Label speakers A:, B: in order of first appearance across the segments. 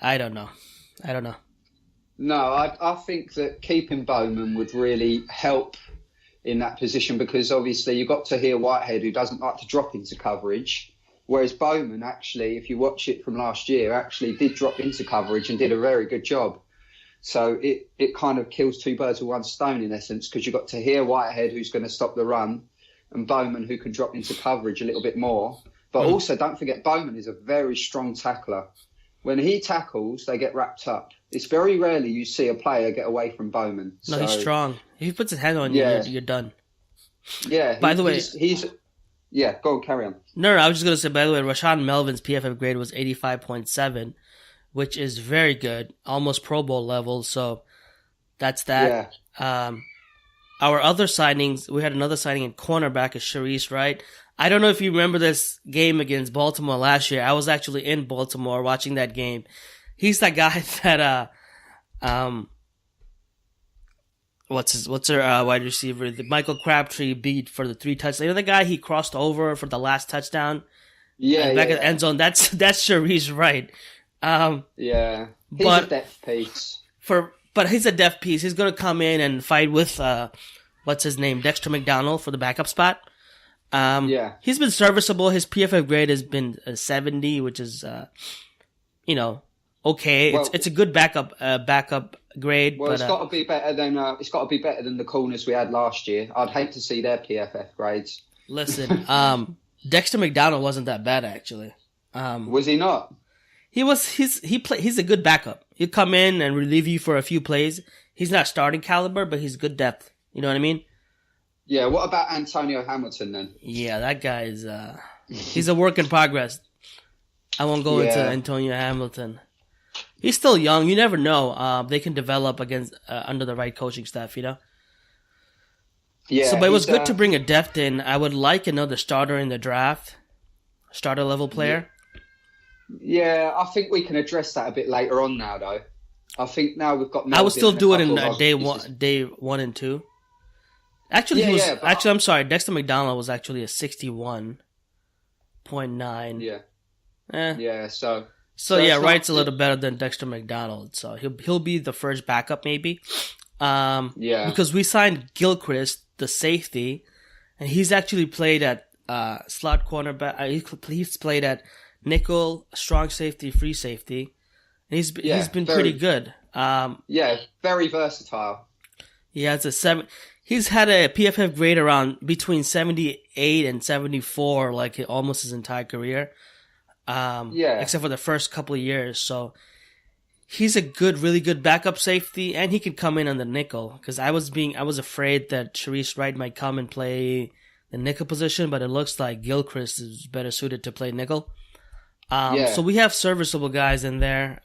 A: I don't know. I don't know.
B: No, I think that keeping Bowman would really help in that position because obviously you've got Tahir Whitehead who doesn't like to drop into coverage, whereas Bowman actually, if you watch it from last year, actually did drop into coverage and did a very good job. So it kind of kills two birds with one stone in essence because you've got Tahir Whitehead who's going to stop the run and Bowman who can drop into coverage a little bit more. But also don't forget Bowman is a very strong tackler. When he tackles, they get wrapped up. It's very rarely you see a player get away from Bowman.
A: No, he's strong. If he puts his hand on you, you're done.
B: Yeah.
A: By the way,
B: yeah, go on, carry on.
A: No, I was just going to say, by the way, Rashawn Melvin's PFF grade was 85.7, which is very good, almost Pro Bowl level. So that's that. Yeah. Our other signings, we had another signing in cornerback is Sharice Wright. I don't know if you remember this game against Baltimore last year. I was actually in Baltimore watching that game. He's that guy that what's our wide receiver? The Michael Crabtree beat for the 3 touchdowns. You know the guy he crossed over for the last touchdown?
B: Yeah,
A: back at the end zone. That's Sharice Wright.
B: He's a depth piece.
A: But he's a depth piece. He's gonna come in and fight with what's his name, Dexter McDonald for the backup spot. He's been serviceable. His PFF grade has been 70, which is okay. Well, it's a good backup grade.
B: Well,
A: but,
B: it's got to be better than the corners we had last year. I'd hate to see their PFF grades.
A: Listen, Dexter McDonald wasn't that bad actually.
B: Was he not?
A: He's a good backup. He'll come in and relieve you for a few plays. He's not starting caliber, but he's good depth. You know what I mean?
B: Yeah. What about Antonio Hamilton then?
A: Yeah, that guy is he's a work in progress. I won't go into Antonio Hamilton. He's still young. You never know. They can develop under the right coaching staff, you know?
B: Yeah.
A: So, but it was good to bring a depth in. I would like another starter in the draft. Starter level player.
B: Yeah, I think we can address that a bit later on now, though. I think now we've got Melvin.
A: I would still do it in day one and 2. Actually, I'm sorry. Dexter McDonald was actually a 61.9.
B: Yeah.
A: Yeah.
B: So
A: Wright's a little better than Dexter McDonald. So he'll be the first backup maybe. Because we signed Gilchrist, the safety, and he's actually played at slot cornerback. He's played at nickel, strong safety, free safety. And he's been pretty good.
B: Very versatile.
A: Yeah, it's a 7. He's had a PFF grade around between 78 and 74, like almost his entire career. Except for the first couple of years. So he's a really good backup safety, and he could come in on the nickel. Because I was afraid that Sharice Wright might come and play the nickel position, but it looks like Gilchrist is better suited to play nickel. So we have serviceable guys in there.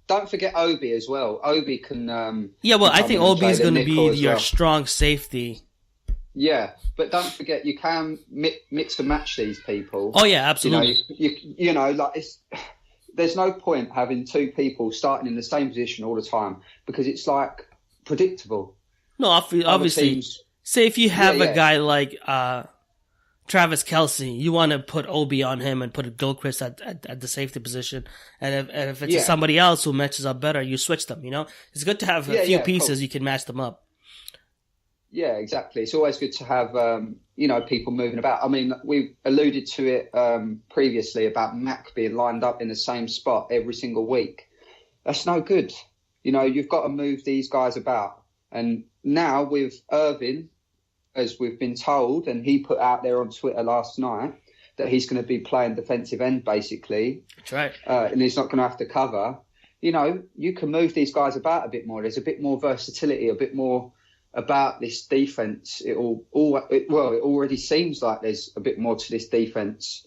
B: Don't forget Obi as well. Obi can.
A: I think Obi is going to be your strong safety.
B: Yeah, but don't forget you can mix and match these people.
A: Oh yeah, absolutely.
B: There's no point having 2 people starting in the same position all the time because it's like predictable.
A: No, obviously. Say if you have a guy like Travis Kelce, you want to put Obi on him and put Gilchrist at the safety position. And if it's somebody else who matches up better, you switch them, you know? It's good to have a few pieces, you can match them up.
B: Yeah, exactly. It's always good to have, people moving about. I mean, we alluded to it previously about Mac being lined up in the same spot every single week. That's no good. You know, you've got to move these guys about. And now with Irvin, as we've been told, and he put out there on Twitter last night that he's going to be playing defensive end, basically.
A: That's right.
B: And he's not going to have to cover. You know, you can move these guys about a bit more. There's a bit more versatility, a bit more about this defense. It already seems like there's a bit more to this defense.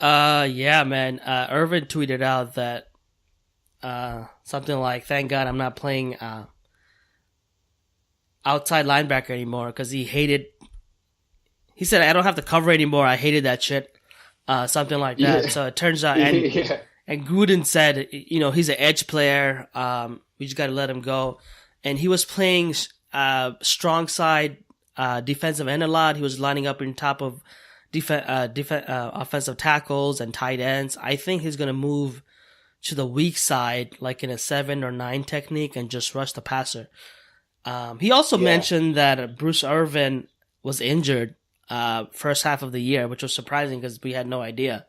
A: Yeah, man. Irvin tweeted out that something like, "Thank God I'm not playing outside linebacker anymore," because he said, "I don't have to cover anymore. I hated that shit." Something like that. Yeah. So it turns out, and Gruden said, he's an edge player. We just got to let him go. And he was playing strong side defensive end a lot. He was lining up in top of offensive tackles and tight ends. I think he's going to move to the weak side, like in a 7 or 9 technique, and just rush the passer. He also mentioned that Bruce Irvin was injured first half of the year, which was surprising because we had no idea.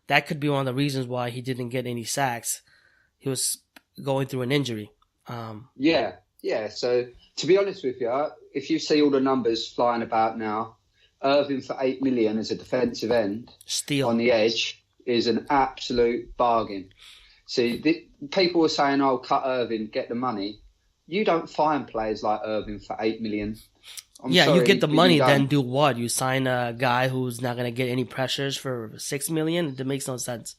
A: That could be one of the reasons why he didn't get any sacks. He was going through an injury.
B: So to be honest with you, if you see all the numbers flying about now, Irvin for $8 million as a defensive end
A: Steal.
B: On the edge is an absolute bargain. See, people were saying, "Oh, cut Irvin, get the money." You don't find players like Irvin for $8 million.
A: You get the money, then do what? You sign a guy who's not going to get any pressures for $6 million? That makes no sense.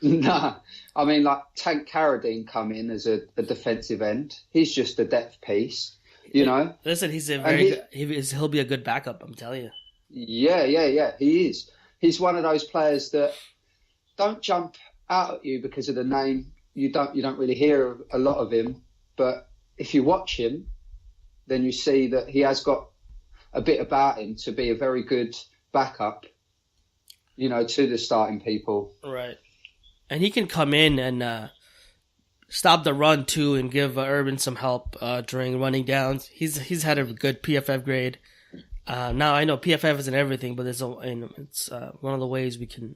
B: Nah, I mean, like Tank Carradine come in as a defensive end. He's just a depth piece, you know.
A: Listen, he'll be a good backup. I'm telling you.
B: Yeah. He is. He's one of those players that don't jump out at you because of the name. You don't really hear a lot of him, but if you watch him, then you see that he has got a bit about him to be a very good backup, you know, to the starting people.
A: Right. And he can come in and stop the run too, and give Urban some help during running downs. He's had a good PFF grade. Now I know PFF isn't everything, but it's one of the ways we can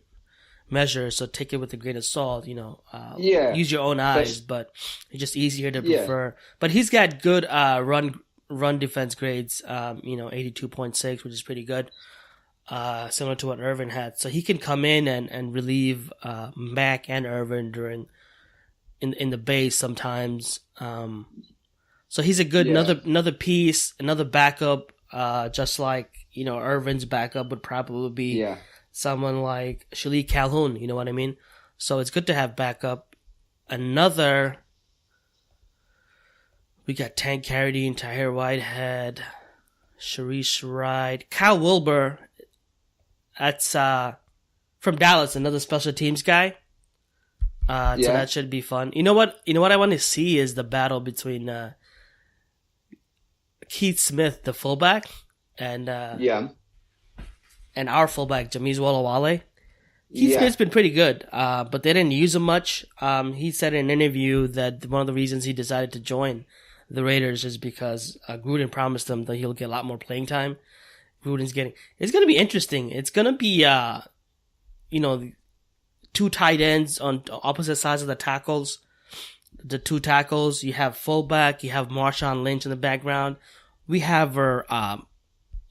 A: measure. So take it with a grain of salt. You know, use your own eyes, but it's just easier to prefer. But he's got good run defense grades. 82.6, which is pretty good. Similar to what Irvin had. So he can come in and relieve Mac and Irvin during in the base sometimes. So he's a good another piece, another backup, just like, you know, Irvin's backup would probably be someone like Shalik Calhoun, you know what I mean? So it's good to have backup. We got Tank Carradine, Tahir Whitehead, Sharice Wright, Kyle Wilbur. That's from Dallas, another special teams guy. So that should be fun. You know what I want to see is the battle between Keith Smith, the fullback, and our fullback, Jameez Wallawale. Keith Smith's been pretty good, but they didn't use him much. He said in an interview that one of the reasons he decided to join the Raiders is because Gruden promised him that he'll get a lot more playing time. It's going to be interesting. It's going to be, two tight ends on opposite sides of the tackles. The two tackles, you have fullback, you have Marshawn Lynch in the background. We have our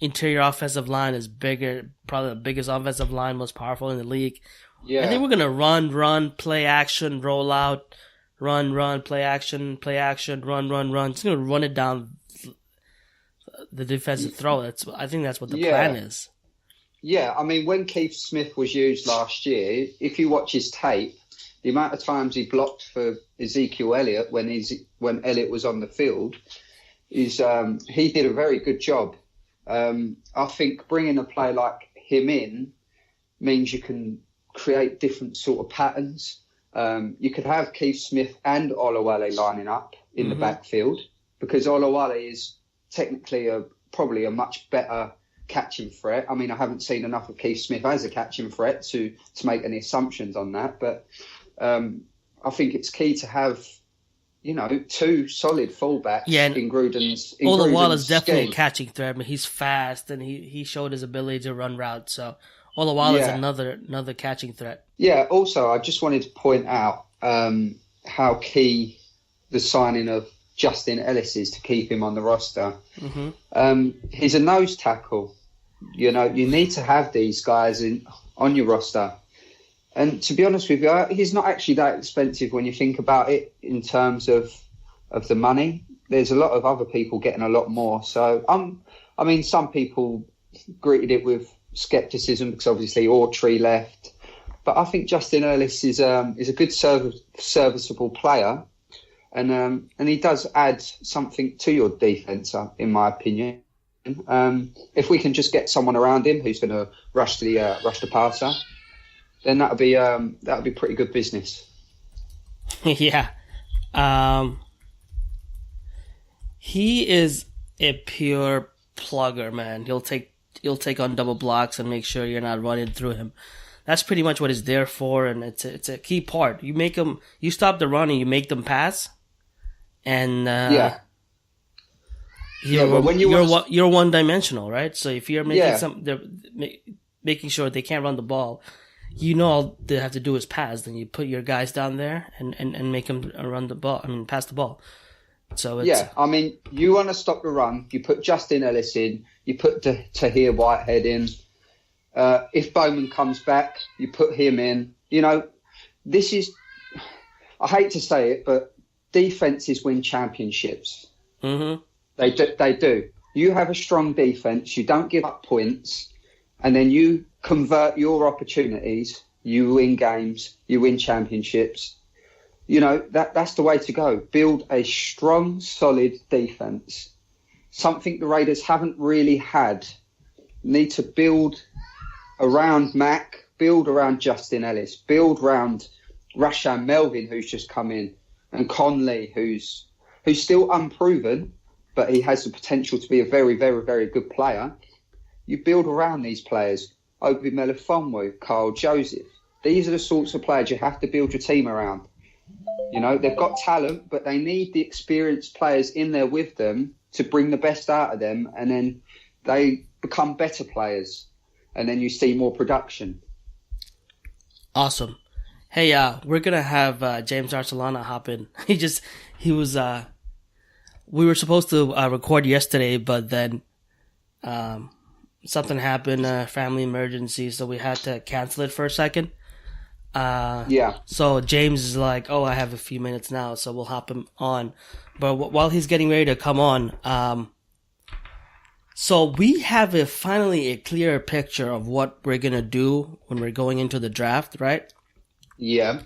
A: interior offensive line is bigger, probably the biggest offensive line, most powerful in the league. Yeah. I think we're going to run, play action, roll out, run, play action, run. Just going to run it down the defensive throw. I think that's what the plan is.
B: Yeah, I mean, when Keith Smith was used last year, if you watch his tape, the amount of times he blocked for Ezekiel Elliott when Elliott was on the field, he did a very good job. I think bringing a player like him in means you can create different sort of patterns. You could have Keith Smith and Olawale lining up in the backfield, because Olawale is technically probably a much better catching threat. I mean, I haven't seen enough of Keith Smith as a catching threat to make any assumptions on that, but I think it's key to have, two solid fullbacks in Gruden's
A: Olawale is definitely a catching threat. I mean, he's fast and he showed his ability to run routes, so Olawale is another catching threat. Yeah,
B: also, I just wanted to point out how key the signing of Justin Ellis is to keep him on the roster. He's a nose tackle. You need to have these guys on your roster. And to be honest with you, he's not actually that expensive when you think about it in terms of the money. There's a lot of other people getting a lot more. So, some people greeted it with skepticism because obviously Autry left. But I think Justin Ellis is a good serviceable player. And he does add something to your defense, in my opinion. If we can just get someone around him who's going to rush the passer, then that'll be pretty good business.
A: Yeah, he is a pure plugger, man. he'll take on double blocks and make sure you're not running through him. That's pretty much what he's there for, and it's a key part. You stop the run and you make them pass, and you're one dimensional, right? So if you're making sure they can't run the ball, all they have to do is pass. Then you put your guys down there and make them run the ball. pass the ball. So
B: you want to stop the run. You put Justin Ellis in. You put Tahir Whitehead in. If Bowman comes back, you put him in. This is, I hate to say it, but defenses win championships.
A: Mm-hmm.
B: They do. You have a strong defense. You don't give up points, and then you convert your opportunities. You win games. You win championships. That's the way to go. Build a strong, solid defense. Something the Raiders haven't really had. Need to build around Mac, build around Justin Ellis, build around Rashan Melvin, who's just come in, and Conley, who's still unproven, but he has the potential to be a very, very, very good player. You build around these players. Obi Melifonwu, Carl Joseph. These are the sorts of players you have to build your team around. They've got talent, but they need the experienced players in there with them to bring the best out of them, and then they become better players, and then you see more production.
A: Awesome. Hey, we're gonna have James Arcellana hop in. We were supposed to record yesterday, but then something happened, family emergency, so we had to cancel it for a second. So James is like, I have a few minutes now, so we'll hop him on. But while he's getting ready to come on, so we have finally a clearer picture of what we're going to do when we're going into the draft, right?
B: Yeah.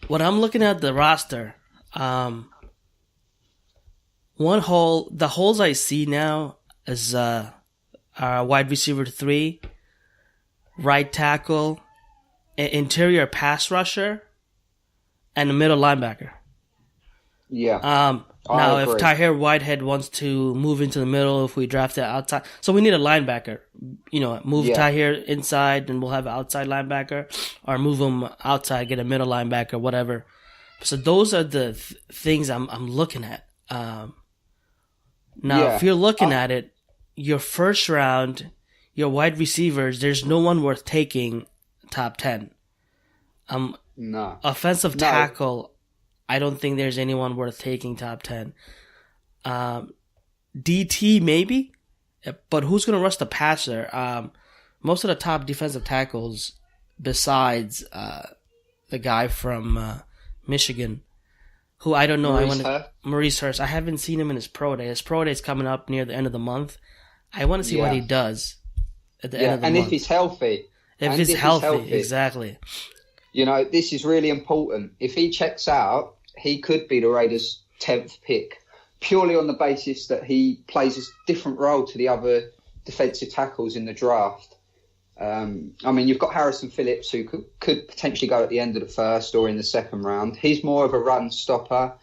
A: When I'm looking at the roster, the holes I see now is wide receiver 3, right tackle, interior pass rusher, and a middle linebacker.
B: Yeah.
A: Now, if Tahir Whitehead wants to move into the middle, if we draft it outside, so we need a linebacker. Move Tahir inside, and we'll have an outside linebacker, or move him outside, get a middle linebacker, whatever. So those are the things I'm looking at. If you're looking at it, your first round, your wide receivers, there's no one worth taking top 10.
B: No.
A: Offensive tackle, I don't think there's anyone worth taking top 10. DT maybe, but who's going to rush the passer? Most of the top defensive tackles, besides the guy from Michigan, who I don't know. Maurice Hurst. I haven't seen him in his pro day. His pro day is coming up near the end of the month. I want to see what he does at the end of the month.
B: And if he's healthy.
A: If he's healthy, exactly.
B: This is really important. If he checks out, he could be the Raiders' 10th pick, purely on the basis that he plays a different role to the other defensive tackles in the draft. You've got Harrison Phillips, who could potentially go at the end of the first or in the second round. He's more of a run stopper.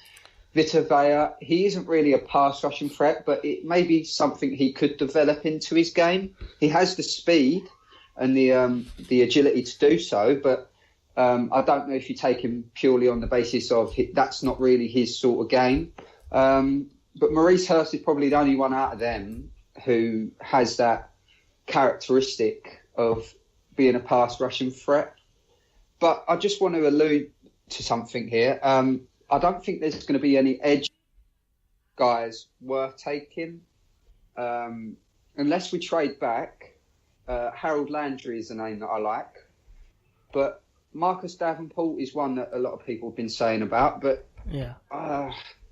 B: Vita Vea, he isn't really a pass rushing threat, but it may be something he could develop into his game. He has the speed and the agility to do so, but I don't know if you take him purely on the basis of that's not really his sort of game. But Maurice Hurst is probably the only one out of them who has that characteristic of being a pass rushing threat. But I just want to allude to something here. I don't think there's going to be any edge guys worth taking unless we trade back. Harold Landry is a name that I like, but Marcus Davenport is one that a lot of people have been saying about. But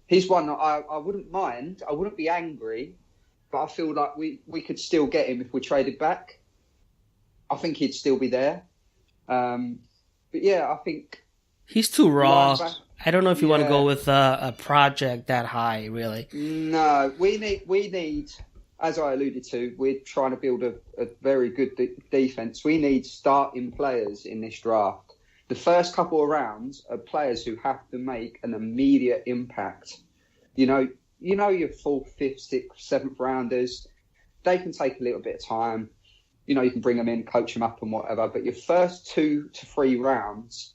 B: he's one that I wouldn't mind. I wouldn't be angry, but I feel like we could still get him if we traded back. I think he'd still be there. But yeah, I think
A: he's too raw. I don't know if you want to go with a project that high, really.
B: No, we need, as I alluded to, we're trying to build a very good defense. We need starting players in this draft. The first couple of rounds are players who have to make an immediate impact. Your 4th, 5th, 6th, 7th rounders, they can take a little bit of time. you can bring them in, coach them up and whatever. But your first 2 to 3 rounds,